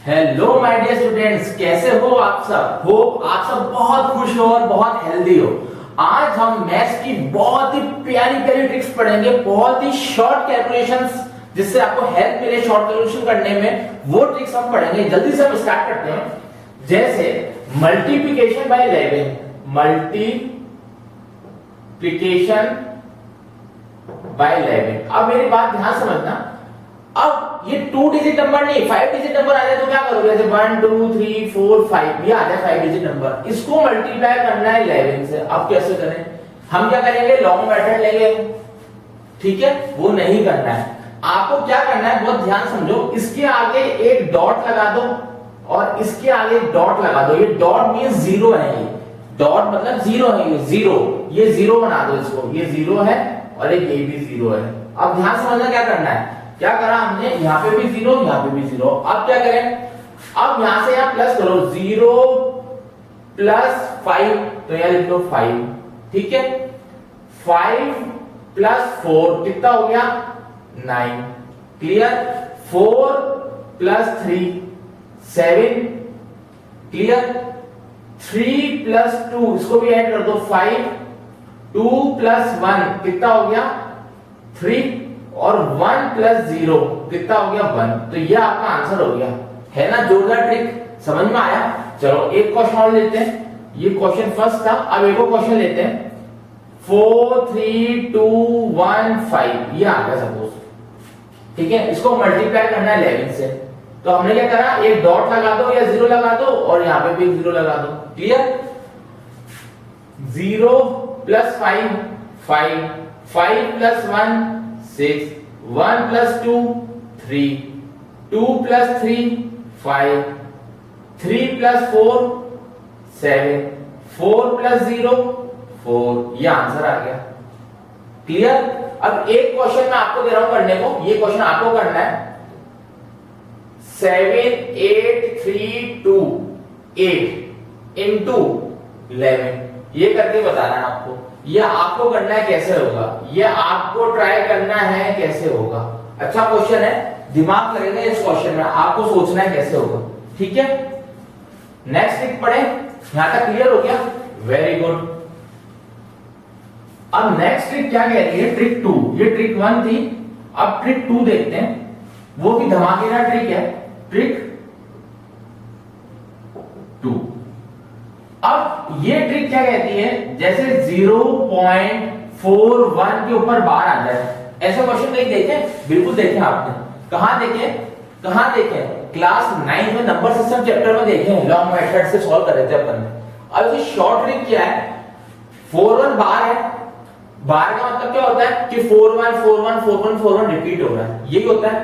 Hello my dear students, कैसे हो आप सब। होप आप सब बहुत खुश हो और बहुत हेल्दी हो। आज हम मैथ्स की बहुत ही प्यारी प्यारी ट्रिक्स पढ़ेंगे, बहुत ही शॉर्ट कैलकुलेशंस जिससे आपको हेल्प मिले शॉर्ट कैलकुलेशन करने में, वो ट्रिक्स हम पढ़ेंगे। जल्दी से हम स्टार्ट करते हैं। जैसे मल्टीप्लिकेशन बाय 11, मल्टीप्लिकेशन बाय 11। अब मेरी बात ध्यान समझना, अब ये 2 डिजिट नंबर नहीं 5 डिजिट नंबर आ जाए तो क्या करोगे? जैसे 1 2 3 4 5 ये आ जाए 5 डिजिट नंबर, इसको मल्टीप्लाई करना है 11 से। अब कैसे करें? हम क्या करेंगे? लॉन्ग मेथड लेंगे, ठीक है? वो नहीं करना है आपको। क्या करना है बहुत ध्यान समझो, इसके आगे एक डॉट लगा दो और इसके आगे एक डॉट लगा दो। ये डॉट मींस जीरो है, ये डॉट मतलब जीरो है, ये जीरो, ये जीरो बना दो इसको। ये जीरो है और एक ये भी जीरो है। अब ध्यान समझना क्या करना है। क्या करा हमने? यहाँ पे भी जीरो, यहाँ पे भी जीरो। अब क्या करें? अब यहां से यहां प्लस करो, 0 प्लस 5, तो यहां लिख लो 5, ठीक है? 5 प्लस 4 कितना हो गया? 9। क्लियर? 4 प्लस 3 7। क्लियर? 3 प्लस 2 इसको भी ऐड कर दो 5। 2 प्लस 1 कितना हो गया? 3 और 1 प्लस 0 कितना हो गया? 1। तो ये आपका आंसर हो गया, है ना? जोरदार ट्रिक, समझ में आया? चलो एक क्वेश्चन और लेते हैं। ये क्वेश्चन फर्स्ट था, अब एक और क्वेश्चन लेते हैं। 4 3 2 1 5 ये आ गया सपोज, ठीक है? इसको मल्टीप्लाई करना है 11 से। तो हमने क्या करा? एक डॉट लगा दो या जीरो लगा दो और यहां पे भी जीरो लगा दो। Clear? 0 plus 5 5, 5 plus 1 6, 1 plus 2 3, 2 plus 3 5, 3 plus 4 7, 4 plus 0 4। ये आंसर आ गया। क्लियर? अब एक क्वेश्चन मैं आपको दे रहा हूं करने को, ये क्वेश्चन आपको करना है। 7 8 3 2 8 इंटू 11, ये करके बताना है आपको। ये आपको करना है, कैसे होगा ये आपको ट्राई करना है, कैसे होगा। अच्छा क्वेश्चन है, दिमाग लगेगा इस क्वेश्चन में, आपको सोचना है कैसे होगा, ठीक है? नेक्स्ट ट्रिक पढ़े, यहां तक क्लियर हो गया? Very good. अब नेक्स्ट ट्रिक क्या कह रही है? ट्रिक 2। ये ट्रिक 1 थी, अब ट्रिक 2 देखते हैं, वो भी धमाकेदार ट्रिक है। ट्रिक 2। अब ये ट्रिक क्या कहती है? जैसे 0.41 के ऊपर बार आ जाए, ऐसा क्वेश्चन कहीं देखे? बिल्कुल देखे आपने। कहां देखे? कहां देखे? क्लास 9 में नंबर सिस्टम चैप्टर में देखे हैं, लॉन्ग मेथड से सॉल्व कर रहे थे अपन ने। अब ये शॉर्ट ट्रिक क्या है? 41 बार है, बार का मतलब क्या होता है कि 41 41 41 41 रिपीट हो रहा है, यही होता है।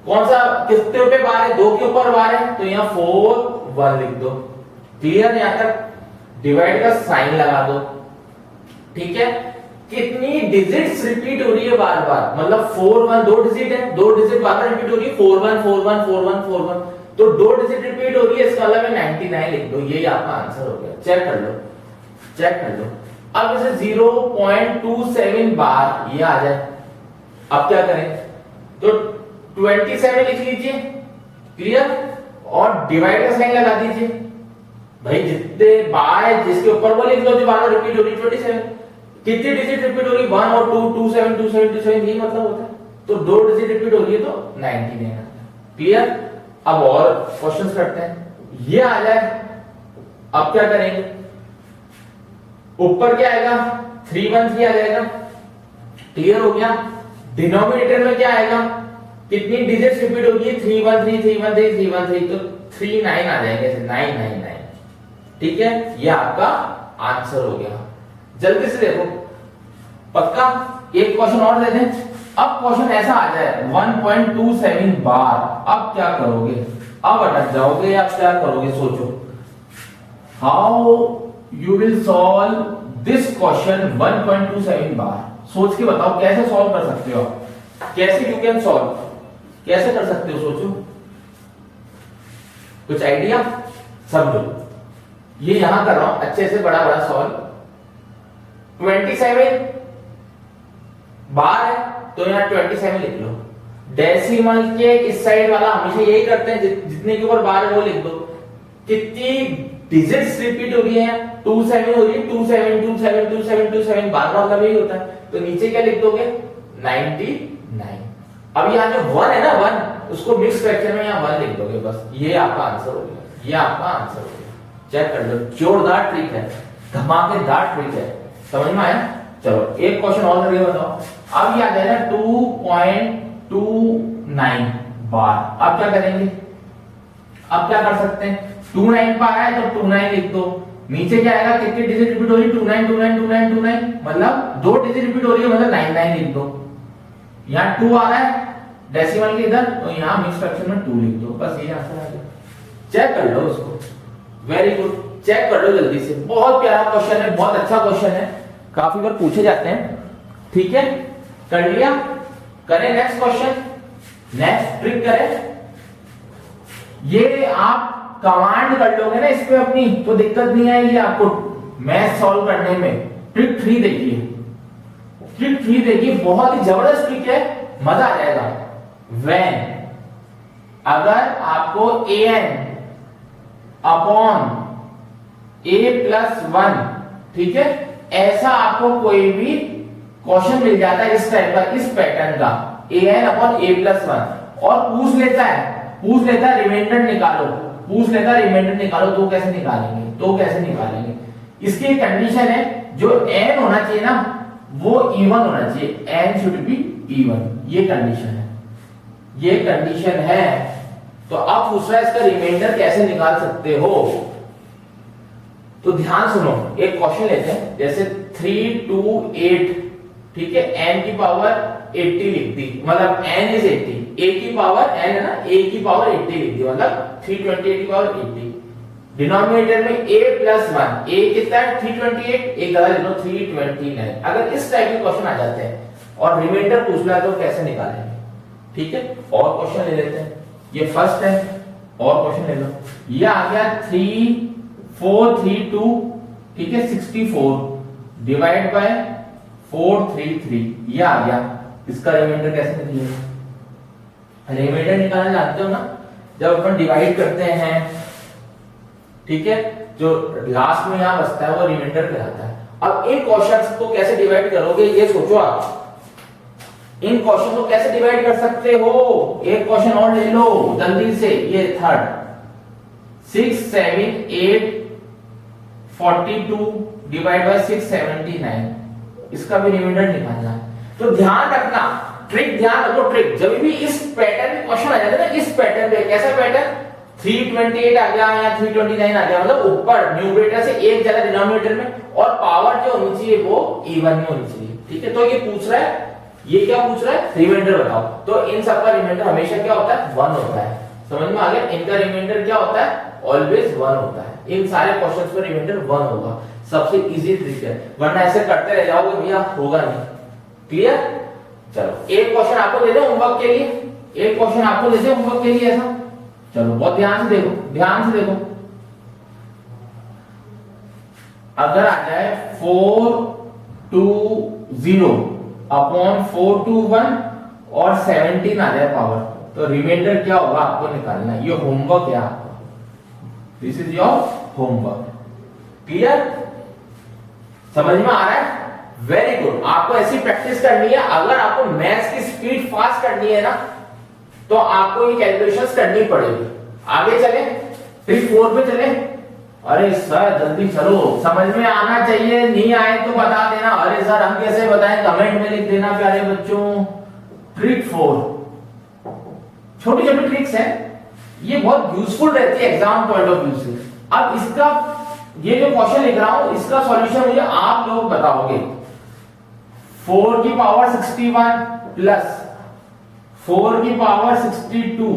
कौन सा कितने पे बार है? 2 के ऊपर बार है, तो यहां 4 1 लिख दो। क्लियर? यहां तक डिवाइड का साइन लगा दो, ठीक है? कितनी डिजिट्स रिपीट हो रही है बार बार? मतलब 4 1 2 डिजिट है, 2 डिजिट बार बार रिपीट हो रही है। 4 1 4 1 4 1 4 1, तो 2 डिजिट रिपीट हो रही है, इसका मतलब 99 लिख दो। यही आपका आंसर हो गया। चेक कर लो, चेक कर लो। अब जैसे 0.27 बार ये आ जाए, अब क्या करें? तो 27 लिख लीजिए। क्लियर? और डिवाइड का साइन लगा दीजिए। भाई जितने बार है जिसके ऊपर वो लिख लो जो बार बार रिपीट हो रही है। 27 कितनी डिजिट रिपीट हो रही है? 1 और 2 27 27 27, यही मतलब होता है। तो 2 डिजिट रिपीट हो रही है तो 99 आता है। क्लियर? अब और क्वेश्चंस करते हैं। ये आ जाए, अब क्या करेंगे? ऊपर क्या आएगा? 313 आ जाएगा। क्लियर हो गया? डिनोमिनेटर में क्या आएगा? कितनी डिजिट्स रिपीट होगी? 313 313 313, तो 39 आ जाएंगे, 999। ठीक है? ये आपका आंसर हो गया। जल्दी से देखो, पक्का? एक क्वेश्चन और दे दें। अब क्वेश्चन ऐसा आ जाए 1.27 बार, अब क्या करोगे? अब अटक जाओगे, अब क्या करोगे? सोचो, how you will solve this question 1.27 बार। सोच के बताओ कैसे सॉल्व कर सकते हो आप, कैसे यू कैन सॉल्व, कैसे कर सकते हो? सोचो, कुछ आइडिया? समझो, ये यहां कर रहा हूं अच्छे से, बड़ा बड़ा सॉल्व। 27 बार है तो यहां 27 लिख लो। डेसिमल के इस साइड वाला हमेशा यही करते हैं, जितने के ऊपर बार है वो लिख दो। कितनी डिजिट्स रिपीट हो रही है? 27 हो रही है, 27 27 27 27, बार बार का भी होता है, तो नीचे क्या लिख दोगे? 99। अब यहाँ जो 1 है ना, 1 उसको मिक्स फ्रैक्शन में यहाँ 1 लिख दोगे, बस ये आपका आंसर हो गया, ये आपका आंसर हो गया। चेक कर लो, जोरदार ट्रिक है, धमाकेदार ट्रिक है, समझ में आया? चलो एक क्वेश्चन और करके बताओ। अब याद है ना 2.29 बार, अब क्या करेंगे? अब क्या कर सकते हैं? 29 बार है तो 29 लिख दो, नीचे क्या आएगा? कितनी डिजिट रिपीट हो रही है? 29 29 29 29, मतलब 2 डिजिट रिपीट हो रही है, मतलब 99 लिख दो। यहाँ 2 आ रहा है डेसिमल के इधर, तो यहाँ मिक्स फ्रैक्शन में 2 लिख दो, बस ये आंसर आ गया। चेक कर लो उसको, वेरी गुड, चेक कर लो जल्दी से। बहुत प्यारा क्वेश्चन है, बहुत अच्छा क्वेश्चन है, काफी बार पूछे जाते हैं। ठीक है, कर लिया? करें नेक्स्ट क्वेश्चन, नेक्स्ट ट्रिक करें। ये आप कमांड कर लोगे ना इस पे अपनी, तो दिक्कत नहीं आएगी आपको मैथ सॉल्व करने में। ट्रिक 3 देखिए, ट्रिक 3 देखिए, बहुत ही जबरदस्त ट्रिक है, मजा आ जाएगा। व्हेन, अगर आपको an अपॉन a+1, ठीक है, ऐसा आपको कोई भी क्वेश्चन मिल जाता है इस टाइप का, इस पैटर्न का, an अपॉन a+1, और पूछ लेता है रिमाइंडर निकालो, पूछ लेता है रिमाइंडर निकालो, तो कैसे निकालेंगे? इसकी कंडीशन है, जो n होना चाहिए ना वो इवन होना चाहिए, n शुड बी इवन, ये कंडीशन है। तो अब पूछ रहा है इसका रिमाइंडर कैसे निकाल सकते हो? तो ध्यान सुनो, एक क्वेश्चन लेते हैं, जैसे 3 2 8, ठीक है, n की पावर 80 लिख दी, मतलब n इज 80, a की पावर n है ना, a की पावर 80 लिख दी, मतलब 328 की पावर 80। डिनोमिनेटर में a+1, a कितना है? 328, एक गलत लिख लो 329। अगर इस टाइप के क्वेश्चन आ जाते हैं और रिमाइंडर पूछ रहा है तो कैसे निकालेंगे? ठीक है, और क्वेश्चन ले लेते हैं, ये फर्स्ट है, और क्वेश्चन ले लो। ये आ गया 3432, ठीक है, 64 डिवाइड बाय 433, ये आ गया। इसका रिमाइंडर कैसे निकालेंगे? रिमाइंडर निकालना जानते हो ना, जब अपन डिवाइड करते हैं, ठीक है, जो लास्ट में यहां बचता है वो रिमाइंडर कहलाता है। अब इन क्वेश्चंस को कैसे डिवाइड करोगे ये सोचो आप, इन क्वेश्चन को कैसे डिवाइड कर सकते हो? एक क्वेश्चन और ले लो जल्दी से, ये थर्ड, 6 7 8 42 डिवाइड बाय 679, इसका भी रिमाइंडर निकालना है। तो ध्यान रखना, ट्रिक ध्यान रखो, ट्रिक जब भी इस पैटर्न में क्वेश्चन आ जाता है ना, इस पैटर्न पे, कैसा पैटर्न? 328 आ गया या 329 आ गया, मतलब ऊपर न्यूमरेटर से एक ज्यादा डिनोमिनेटर में, और पावर जो होनी चाहिए वो इवन में होनी चाहिए। ठीक है, तो ये पूछ रहा है, ये क्या पूछ रहा है? रिमाइंडर बताओ। तो इन सबका रिमाइंडर हमेशा क्या होता है? 1 होता है। समझ में आ गया? इनका रिमाइंडर क्या होता है? ऑलवेज 1 होता है। इन सारे क्वेश्चंस का रिमाइंडर 1 होगा, सबसे इजी ट्रिक है, वरना ऐसे करते रह जाओगे भैया, होगा नहीं। क्लियर? चलो एक क्वेश्चन आपको दे दे होमवर्क के लिए, एक क्वेश्चन आपको दे दे होमवर्क के लिए ऐसा। चलो बहुत ध्यान से देखो, ध्यान से देखो। अगर आ जाए 420 अपॉन 421 और 17 आ जाए पावर, तो रिमाइंडर क्या होगा आपको निकालना है। ये होमवर्क है आपका, this is your homework. Clear? समझ में आ रहा है? Very good. आपको ऐसी प्रैक्टिस करनी है। अगर आपको मैथ्स की स्पीड फास्ट करनी है ना, तो आपको ये कैलकुलेशंस करनी पड़ेगी। आगे चले, ट्रिक 4 पे चले। अरे सर जल्दी चलो, समझ में आना चाहिए, नहीं आए तो बता देना। अरे सर हम कैसे बताएं, कमेंट में लिख देना प्यारे बच्चों। ट्रिक 4, छोटी छोटी ट्रिक्स हैं, ये बहुत यूजफुल रहती है एग्जाम पॉइंट ऑफ व्यू से। अब इसका ये जो क्वेश्चन लिख रहा हूं, इसका सॉल्यूशन मुझे आप लोग बताओगे। 4 की पावर 61 प्लस 4 की पावर 62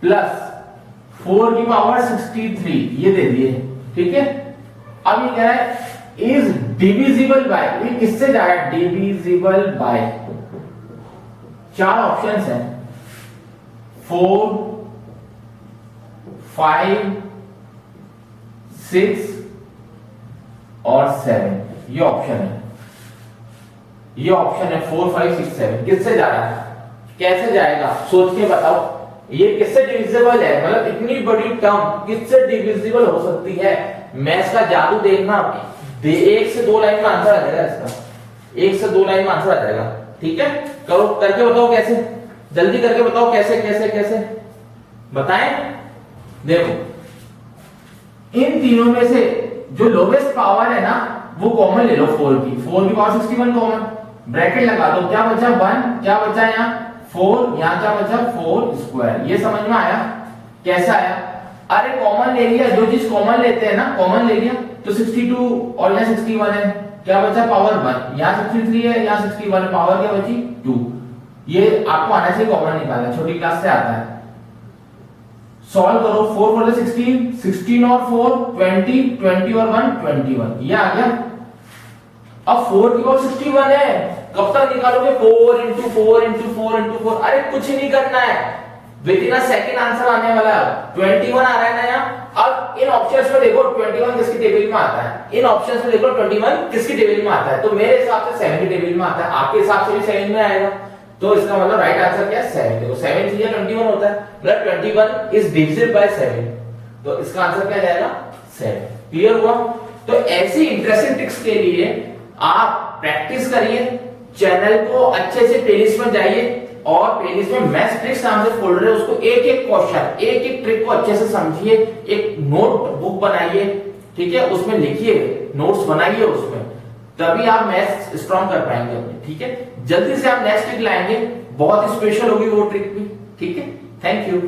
प्लस 4 की पावर 63, ये दे दिए। ठीक है, अब ये कह रहा है इज डिविजिबल बाय, ये किससे जा रहा है? डिविजिबल बाय 4 ऑप्शंस हैं, 4 5 6 और 7, ये ऑप्शन है, ये ऑप्शन है 4 5 6 7। किससे जा रहा है? कैसे जाएगा सोच के बताओ। ये किससे डिविजिबल है, मतलब इतनी बड़ी टर्म किससे डिविजिबल हो सकती है। मैथ्स का जादू देखना, एक से दो लाइन में आंसर आ जाएगा इसका, एक से दो लाइन में आंसर आ जाएगा। ठीक है, करो, करके बताओ कैसे, जल्दी करके बताओ कैसे कैसे कैसे बताएं। देखो इन तीनों में से जो लोवेस्ट पावर है ना वो कॉमन ले लो, 4 की पावर 61 कॉमन, ब्रैकेट लगा दो, क्या बचा 1, क्या बचा यहाँ 4, यहाँ क्या बचा 4 स्क्वायर। ये समझ में आया कैसा आया। अरे कॉमन ले लिया, जो चीज कॉमन लेते हैं ना कॉमन ले लिया, तो 62 और यहाँ 61 है, क्या बचा पावर 1, यहाँ 63 है, यहाँ 61 है, पावर क्या बची 2। ये आपको आना चाहिए कॉमन निकालना, छोटी क्लास से आता है। सॉल्व करो, 4 4 16, 16 और 4 20, 20 और 1 21, ये आ गया। अब 4 की पावर 61 है, कब तक निकालोगे 4 into 4 into 4 into 4, अरे कुछ नहीं करना है, with in a second answer आने वाला है। 21 आ रहा है ना यहाँ। अब इन ऑप्शंस में देखो 21 किसकी टेबल में आता है, इन ऑप्शंस में देखो 21 किसकी टेबल में आता है, तो मेरे हिसाब से 7 की टेबल में आता है, आपके हिसाब से भी 7 में आएगा, तो इसका मतलब राइट आंसर क्या है 7। देखो 7 चीजें 21 होता है, मतलब 21 इज डिविजिबल बाय 7, तो इसका आंसर क्या जाएगा 7। क्लियर हुआ। तो ऐसी इंटरेस्टिंग ट्रिक्स के लिए आप प्रैक्टिस करिए, चैनल को अच्छे से प्लेलिस्ट में जाइए और प्लेलिस्ट में मैथ्स ट्रिक्स नाम से फोल्डर है, उसको एक एक क्वेश्चन एक एक ट्रिक को अच्छे से समझिए, एक नोट बुक बनाइए, ठीक है, उसमें लिखिए, नोट्स बनाइए उसमें, तभी आप मैथ्स स्ट्रॉन्ग कर पाएंगे अपने। ठीक है, जल्दी से आप नेक्स्ट ट्रिक लाएंगे, बहुत स्पेशल होगी वो ट्रिक भी। ठीक है, थैंक यू।